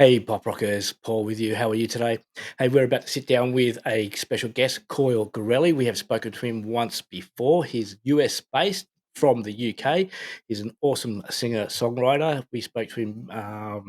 Hey, PopRockers, Paul with you. How are you today? Hey, we're about to sit down with a special guest, Coyle Girelli. We have spoken to him once before. He's US based from the UK. He's an awesome singer songwriter. We spoke to him a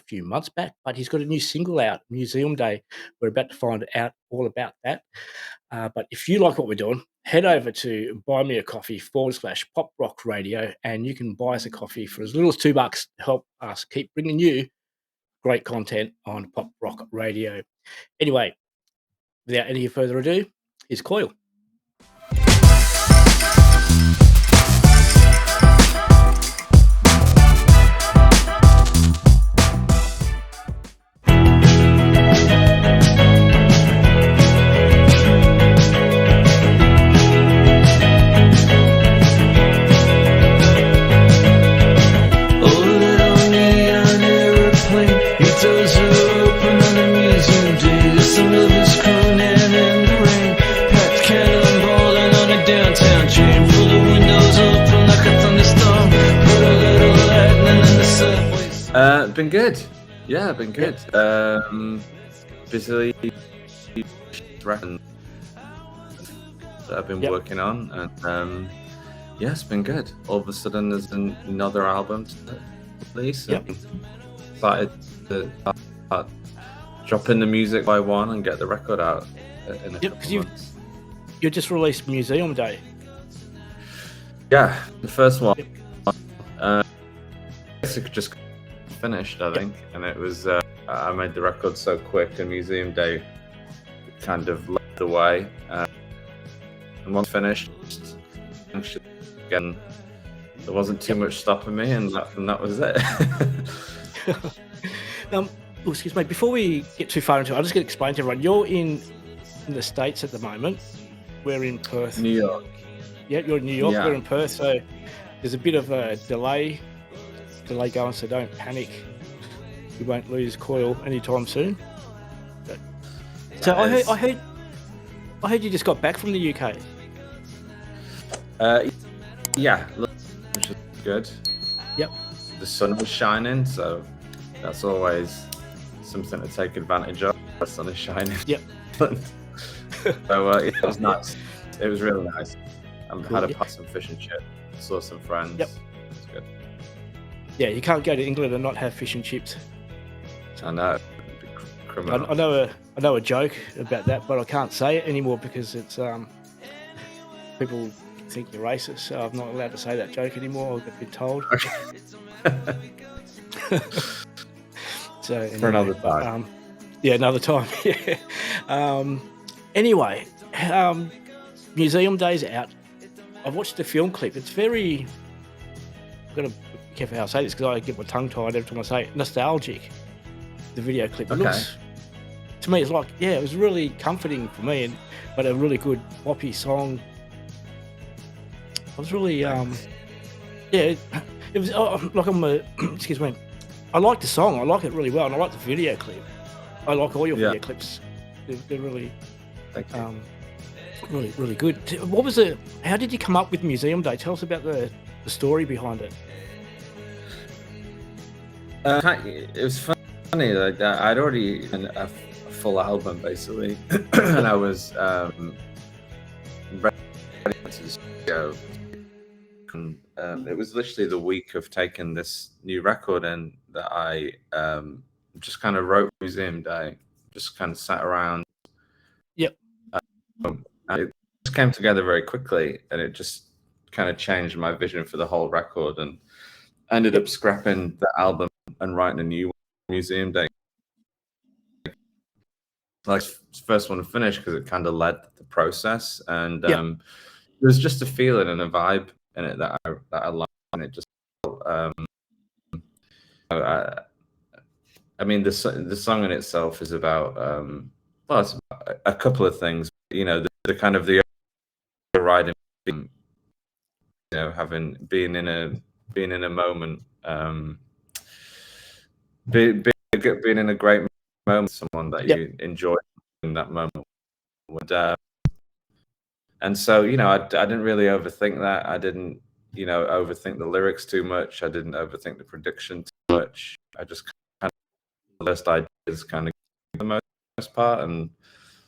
few months back, but he's got a new single out, Museum Day. We're about to find out all about that. But if you like what we're doing, head over to buymeacoffee/pop rock radio, and you can buy us a coffee for as little as $2 to help us keep bringing you great content on Pop Rock Radio. Anyway, without any further ado, here's Coyle. Been good. Yeah, been good. Busily that I've been working on, and yeah, it's been good. All of a sudden, there's another album to release. Started to dropping the music by one and get the record out in a couple of months. You just released Museum Day. Yeah, the first one. Basically just finished, I think, and it was I made the record so quick, and Museum Day kind of led the way, and once finished again, there wasn't too much stopping me, and that was it. Excuse me, before we get too far into it, I'm just going to explain to everyone, you're in the States at the moment. We're in Perth, New York. Yeah, you're in New York. We're in Perth, so there's a bit of a delay going, so don't panic. You won't lose Coyle anytime soon. So I heard you just got back from the UK. Yeah, which is good. Yep. The sun was shining, so that's always something to take advantage of. The sun is shining. Yep. So it was nice. It was really nice. I had a pass some fish and chips, saw some friends. Yep. It was good. Yeah, you can't go to England and not have fish and chips. I know. Criminal. I know a joke about that, but I can't say it anymore because it's people think you're racist, so I'm not allowed to say that joke anymore. I've been told. So anyway, for another time. Another time. Yeah. Anyway, Museum Day's out. I've watched the film clip. It's very. I've got to be careful how I say this because I get my tongue tied every time I say it. Nostalgic. The video clip. It looks, to me, it's like, it was really comforting for me, but a really good poppy song. I was really, it was like excuse me. I like the song. I like it really well, and I like the video clip. I like all your video clips. They're really, really good. What was how did you come up with Museum Day? Tell us about the story behind it. It was funny. Like that, I'd already done a full album basically, and I was ready to go. And, it was literally the week of taking this new record in that I just kind of wrote Museum Day. Just kind of sat around. Yep. And it just came together very quickly, and it just kind of changed my vision for the whole record, and ended up scrapping the album and writing a new one, Museum Day. Like first one to finish because it kind of led the process, and there was just a feeling and a vibe in it that I liked, and it just I mean the song in itself is about it's about a couple of things, the kind of the riding, being in a moment, being in a great moment, someone that you enjoy in that moment, and so I didn't really overthink that. I didn't overthink the lyrics too much. I didn't overthink the prediction too much. I just kind first ideas kind of for the most part, and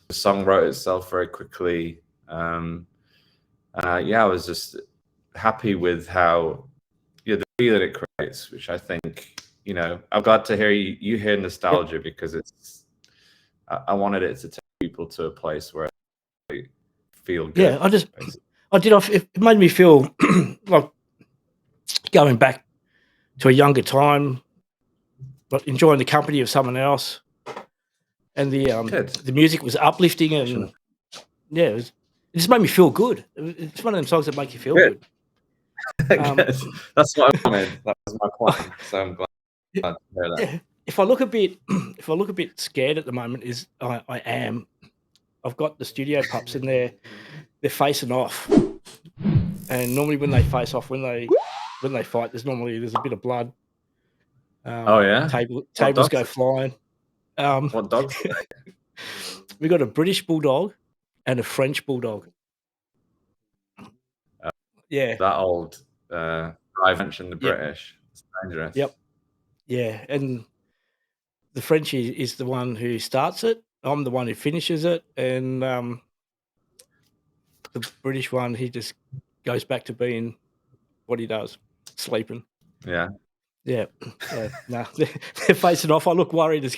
the song wrote itself very quickly. Yeah, I was just happy with how the feeling it creates, which I think, I'm glad to hear you hear nostalgia because I wanted it to take people to a place where they feel good. Yeah, it made me feel like going back to a younger time, but enjoying the company of someone else, and the music was uplifting, and yeah, it just made me feel good. It's one of them songs that make you feel good. That's what I wanted. That was my point. So I'm glad to hear that. Yeah, if I look a bit scared at the moment, I am. I've got the studio pups in there. They're facing off, and normally when they face off, when they fight, there's a bit of blood. Oh yeah, tables go flying. What dogs? We got a British bulldog and a French bulldog. Yeah, that old. I mentioned the British. It's dangerous. Yep. Yeah, and the Frenchie is the one who starts it. I'm the one who finishes it, and the British one, he just goes back to being what he does, sleeping. Yeah. Yeah. No, they're facing off. I look worried it's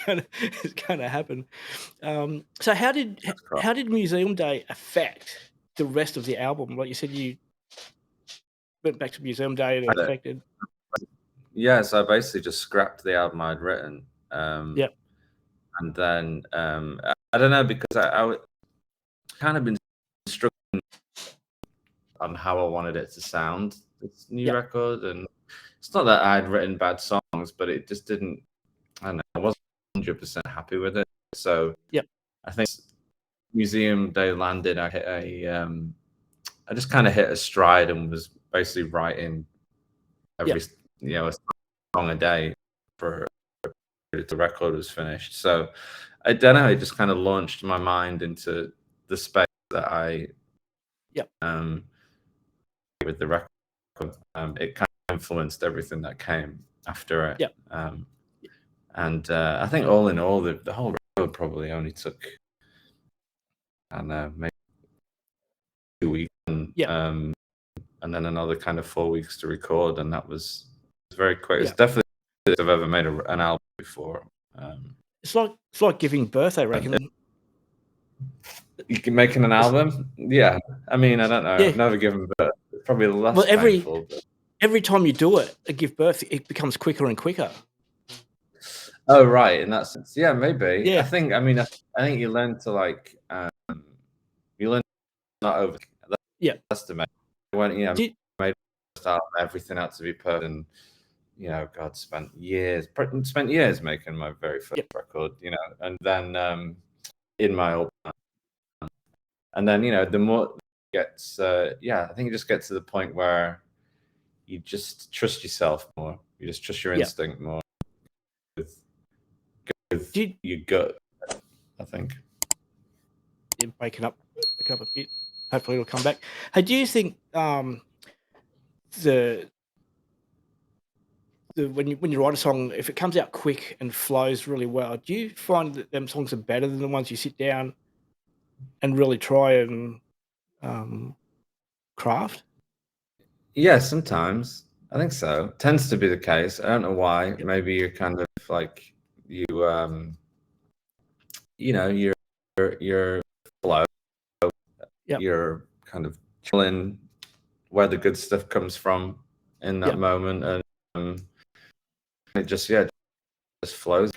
gonna happen. So how did Museum Day affect the rest of the album? Like you said, you went back to Museum Day and it affected. Yeah, so I basically just scrapped the album I'd written. Yep. And then I don't know, because I kind of been struggling on how I wanted it to sound, this new record. And it's not that I'd written bad songs, but it just didn't, I don't know, I wasn't 100% happy with it. So I think Museum Day landed, I just kind of hit a stride and was basically writing every, a song a day for the record was finished. So I don't know, it just kind of launched my mind into the space that I with the record. It kind of influenced everything that came after it. And I think all in all, the whole record probably only took, I don't know, maybe 2 weeks, and then another kind of 4 weeks to record, and that was very quick. It's definitely the best I've ever made an album before. It's like giving birth, I reckon. You can making an album? Yeah. I mean, I don't know. I've never given birth. It's probably less painful. Every time you do it, give birth, it becomes quicker and quicker. Oh, right. In that sense. Yeah, maybe. Yeah. I think you learn to you learn not over. That's the main. When made everything out to be perfect, and God spent years making my very first record, and then in my old band. And then the more it gets, I think you just get to the point where you just trust yourself more. You just trust your instinct more with your gut, I think. You're breaking up a bit. Hopefully it'll come back. Hey, do you think when you write a song, if it comes out quick and flows really well, do you find that them songs are better than the ones you sit down and really try and craft? Yeah, sometimes. I think so. Tends to be the case. I don't know why. Maybe you're kind of like your flow. You're kind of chilling where the good stuff comes from in that moment, and it just flows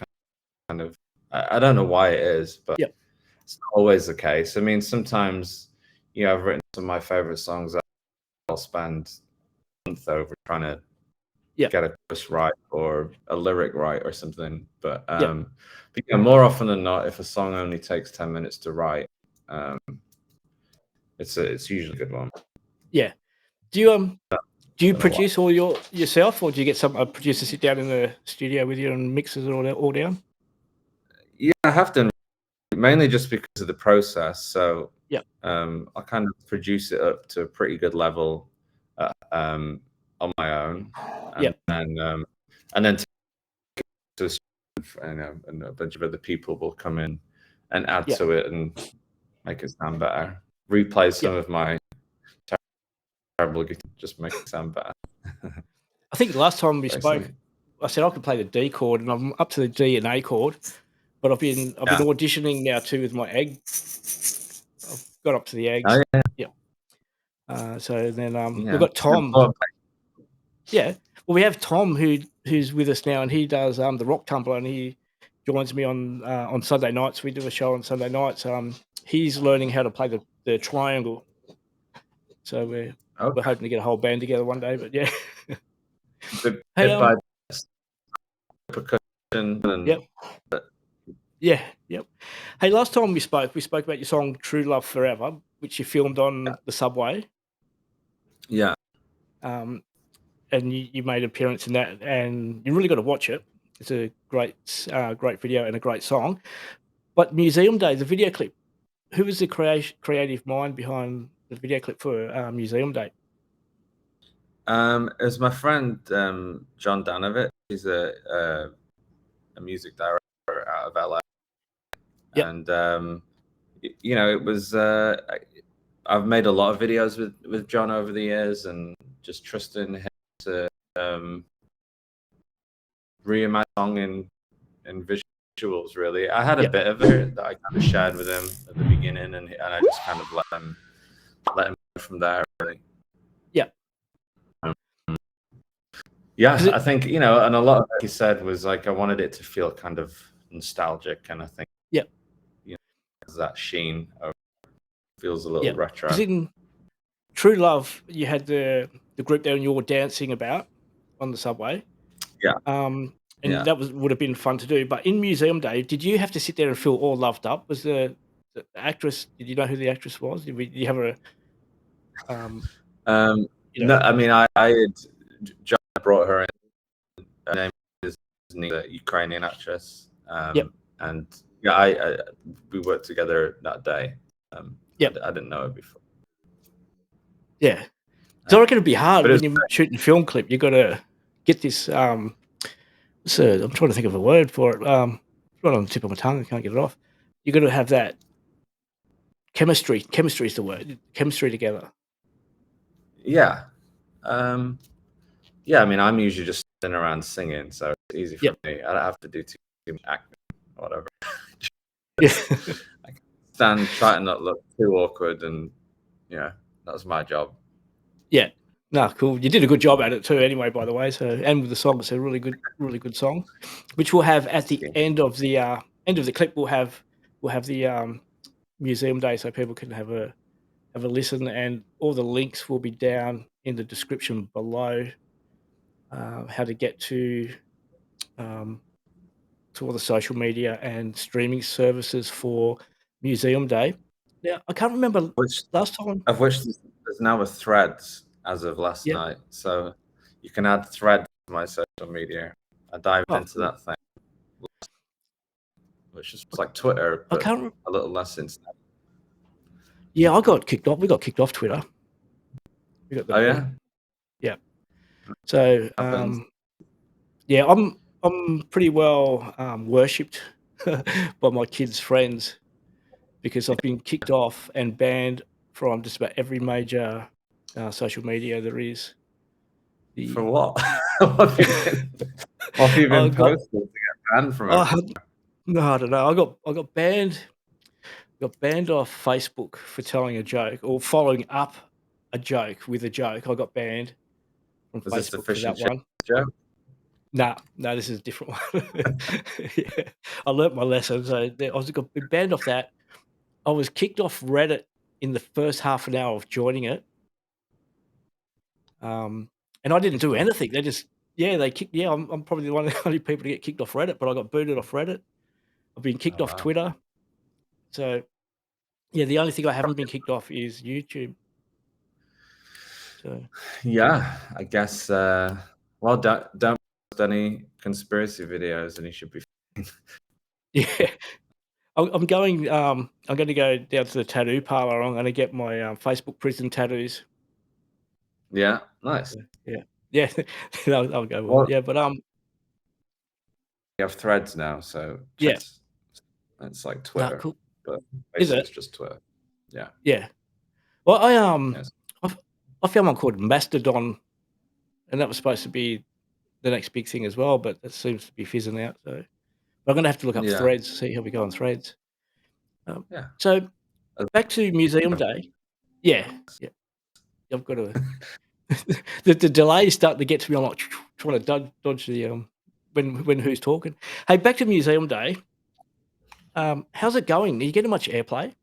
kind of. I don't know why it is, but it's not always the case. I mean, sometimes I've written some of my favorite songs. I'll spend a month over trying to get a chorus right or a lyric right or something. But more often than not, if a song only takes 10 minutes to write, it's usually a good one. Yeah. Do you produce all yourself, or do you get a producer sit down in the studio with you and mixes it all down? Yeah, I have done, mainly just because of the process. So I kind of produce it up to a pretty good level on my own, and then to and a bunch of other people will come in and add Yeah. to it and make it sound better. Replay some Yeah. of my terrible guitar, just make it sound better. I think the last time we Basically. spoke, I said I could play the D chord, and I'm up to the D and A chord, but I've been auditioning now too with my egg. I've got up to the eggs. Oh, yeah. Yeah. So then Yeah. we've got Tom. Important. Yeah. Well, we have Tom who's with us now, and he does the rock tumbler, and he joins me on Sunday nights. We do a show on Sunday nights. He's learning how to play the triangle. So we're hoping to get a whole band together one day. But yeah. Bit Hey, by percussion and Yep. Yeah. Yep. Hey, last time we spoke about your song "True Love Forever," which you filmed on the subway. Yeah. And you made an appearance in that, and you really got to watch it. It's a great video and a great song. But Museum Day, the video clip, who was the creative mind behind the video clip for Museum Day? It was my friend John Danovich. He's a music director out of LA, Yep. and it was. I've made a lot of videos with John over the years, and just trusting him to reimagine song in visuals. Really, I had a bit of it that I kind of shared with him at the beginning, and I just kind of let him go from there. Really. Yeah. Yeah, I think, and a lot of what he said was like, I wanted it to feel kind of nostalgic, and I think, that sheen feels a little retro. Because in True Love, you had the group there and you were dancing about on the subway. Yeah. And that would have been fun to do. But in Museum Day, did you have to sit there and feel all loved up? Was the actress? Did you know who the actress was? Did you have a? No, I mean, I had John brought her in. Her name is Nina, Ukrainian actress. And we worked together that day. I didn't know her before. Yeah. So I reckon it'd be hard when you're shooting a film clip. You got to get this. I'm trying to think of a word for it. Right on the tip of my tongue. I can't get it off. You got to have that chemistry. Chemistry is the word. Chemistry together. Yeah. I mean, I'm usually just sitting around singing, so it's easy for me. I don't have to do too much acting or whatever. I can stand, try to not look too awkward, and that's my job. Yeah. No, cool. You did a good job at it too, anyway. By the way, and with the song, it's a really good song, which we'll have at the end of the clip. We'll have the Museum Day, so people can have a listen, and all the links will be down in the description below. How to get to all the social media and streaming services for Museum Day. Now, I can't remember last time. Of which there's now a Threads as of last night, so you can add Threads to my social media. I dived into that thing, which is like Twitter, but a little less instant. Yeah, I got kicked off. We got kicked off Twitter. We got yeah. So yeah, I'm pretty well worshipped by my kids' friends, because I've been kicked off and banned from just about every major social media there is. For what? What have you been posted to get banned from it? No, I don't know. I got banned. Got banned off Facebook for telling a joke or following up a joke with a joke. I got banned from Facebook for that one. Joke? No, this is a different one. Yeah, I learnt my lesson. So I got banned off that. I was kicked off Reddit in the first half an hour of joining it. And I didn't do anything. They just they kicked. Yeah, I'm probably one of the only people to get kicked off Reddit, but I got booted off Reddit. I've been kicked off Twitter. So yeah, the only thing I haven't been kicked off is YouTube. So yeah, I guess. Well, don't post any conspiracy videos, and you should be fine. Yeah, I'm going. I'm going to go down to the tattoo parlor. I'm going to get my Facebook prison tattoos. Yeah, nice. Yeah. I'll go well. Yeah, but have Threads now, so Yeah. it's like No, Twitter, cool. but Is basically it? it's just Twitter. Yeah. Yeah. Well, Yes. I found one called Mastodon, and that was supposed to be the next big thing as well, but that seems to be fizzing out. So, but I'm gonna have to look up Yeah. Threads, see how we go on Threads. Yeah. So Uh, back to museum day. Yeah, yeah. I've got to. The delay is starting to get to me. I'm like trying to dodge the when who's talking. Hey, back to museum day. How's it going? Are you getting much airplay?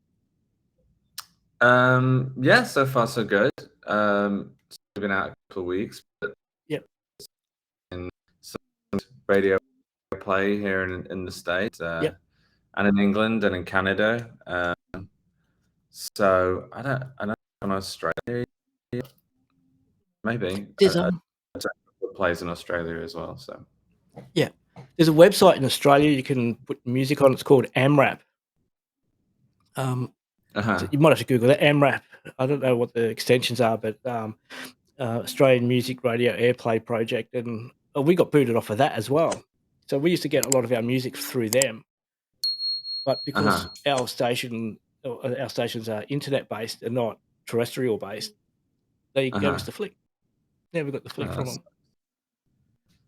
Yeah, so far so good. It's been out a couple of weeks, but Yep, in some radio play here in the States, yep. and in England and in Canada. So I don't know in Australia, maybe. There's I don't know if it plays in Australia as well. So yeah. There's a website in Australia you can put music on. It's called AMRAP. So you might have to Google that AMRAP. I don't know what the extensions are, but Australian Music Radio Airplay Project, and we got booted off of that as well. So we used to get a lot of our music through them, but because our stations are internet based and not terrestrial based, they gave us the flick. Never got the flick from them.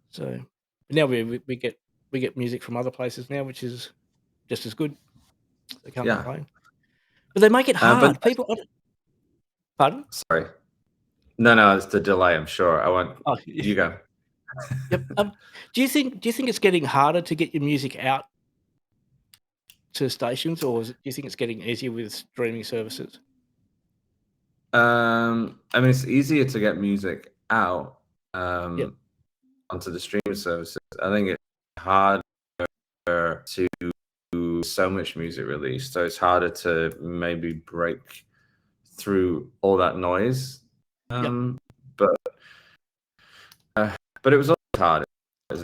So but now we get music from other places now, which is just as good. They can't complain, but they make it hard. People, pardon? Sorry. No, it's the delay. I'm sure. I want. Oh, you go. Yep. Do you think it's getting harder to get your music out to stations, or do you think it's getting easier with streaming services? I mean, it's easier to get music out Yep. onto the streaming services. I think it's harder to do so much music released, so it's harder to maybe break through all that noise. But it was always hard. It's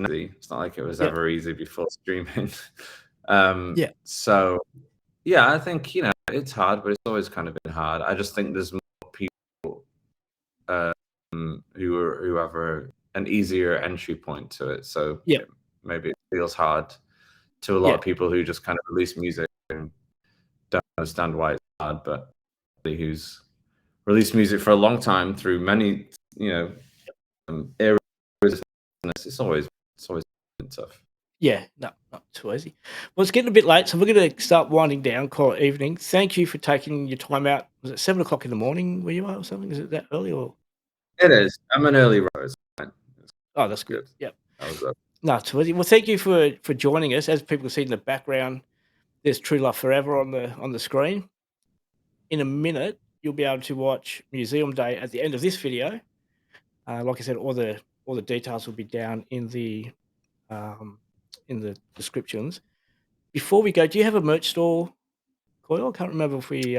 not like it was ever easy before streaming. So yeah, I think it's hard, but it's always kind of been hard. I just think there's more people who have an easier entry point to it. So maybe it feels hard to a lot of people who just kind of release music and don't understand why it's hard, but who's released music for a long time through many eras. It's always been tough. Yeah, no, not too easy. Well, it's getting a bit late, so we're going to start winding down. Call it evening. Thank you for taking your time out. Was it 7:00 in the morning where you are, or something? Is it that early, or? It is. I'm an early riser. Oh, that's good. Yep. That was up. No, too easy. Well, thank you for joining us. As people see in the background, there's True Love Forever on the screen. In a minute, you'll be able to watch Museum Day at the end of this video. Like I said, all the details will be down in the descriptions. Before we go, do you have a merch store, Coyle? I can't remember if we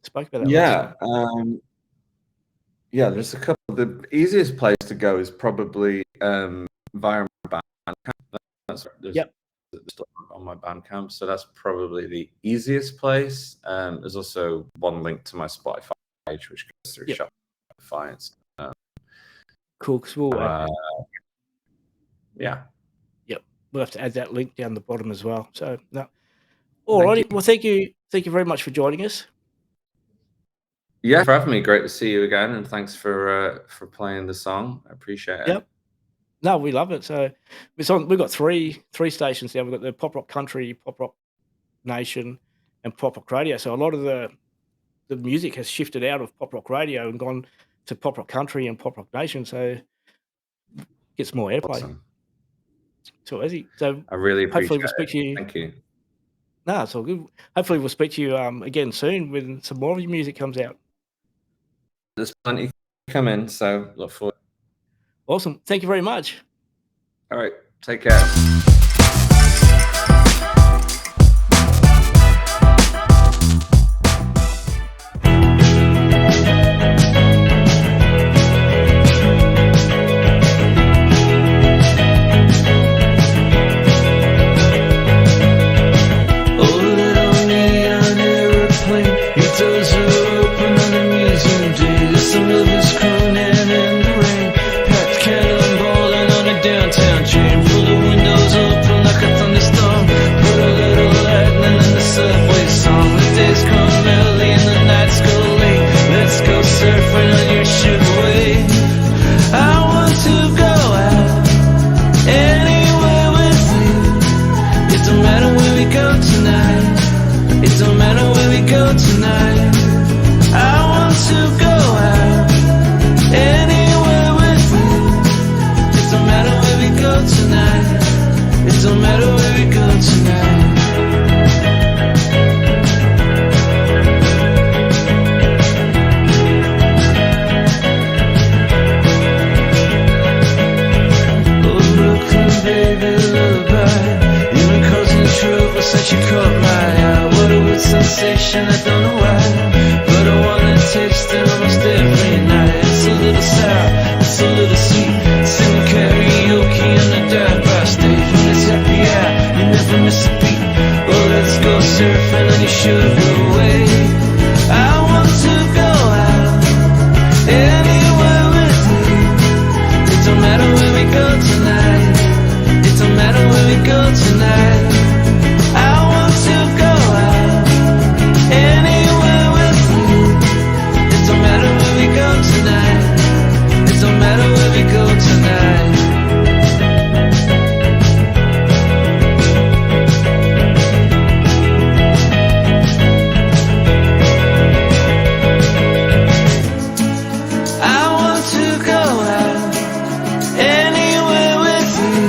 spoke about that last time. Yeah, there's a couple. The easiest place to go is probably via my Bandcamp. There's stuff on my Bandcamp, so that's probably the easiest place. There's also one link to my Spotify page, which goes through Shopify. Cool, because we'll we'll have to add that link down the bottom as well. So no, alrighty. Well, thank you very much for joining us. Yeah, for having me. Great to see you again, and thanks for playing the song. I appreciate it. Yep. No, we love it. So it's on. We've got three stations now. We've got the Pop Rock Country, Pop Rock Nation, and Pop Rock Radio. So a lot of the music has shifted out of Pop Rock Radio and gone to Pop Rock Country and Pop Rock Nation. So it gets more airplay. Awesome. So easy. So I really hopefully appreciate we'll speak to you. Thank you. No, it's all good. Hopefully we'll speak to you again soon when some more of your music comes out. There's plenty come in, so look forward. Awesome. Thank you very much. All right. Take care. Some of us crooning in the rain, packed cannonballing on a downtown train full of windows. since you caught my eye. What a weird sensation, I don't know why, but I wanna taste it almost every night. It's a little sour, it's a little sweet, singing karaoke on the dive bar stage. When it's happy hour, you never miss a beat. Oh, let's go surfing on your sugar wave. I want to go out anywhere with you. It don't matter where we go tonight. It don't matter where we go tonight. I want to go out anywhere with you. It don't matter where we go tonight. It don't matter where we go tonight. I want to go out anywhere with you.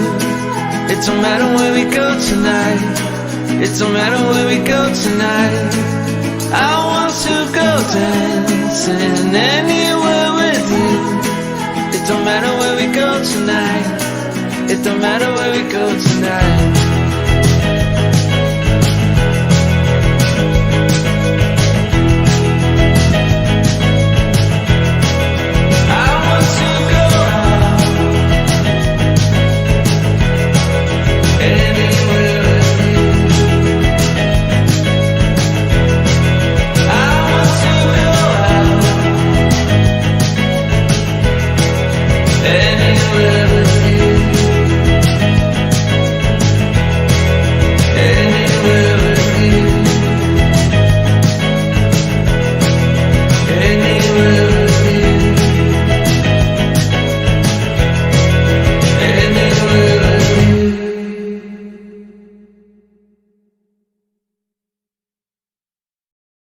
It don't matter where we go tonight. It don't matter where we go tonight. I want to go dancing anywhere with you. It don't matter where we go tonight. It don't matter where we go tonight.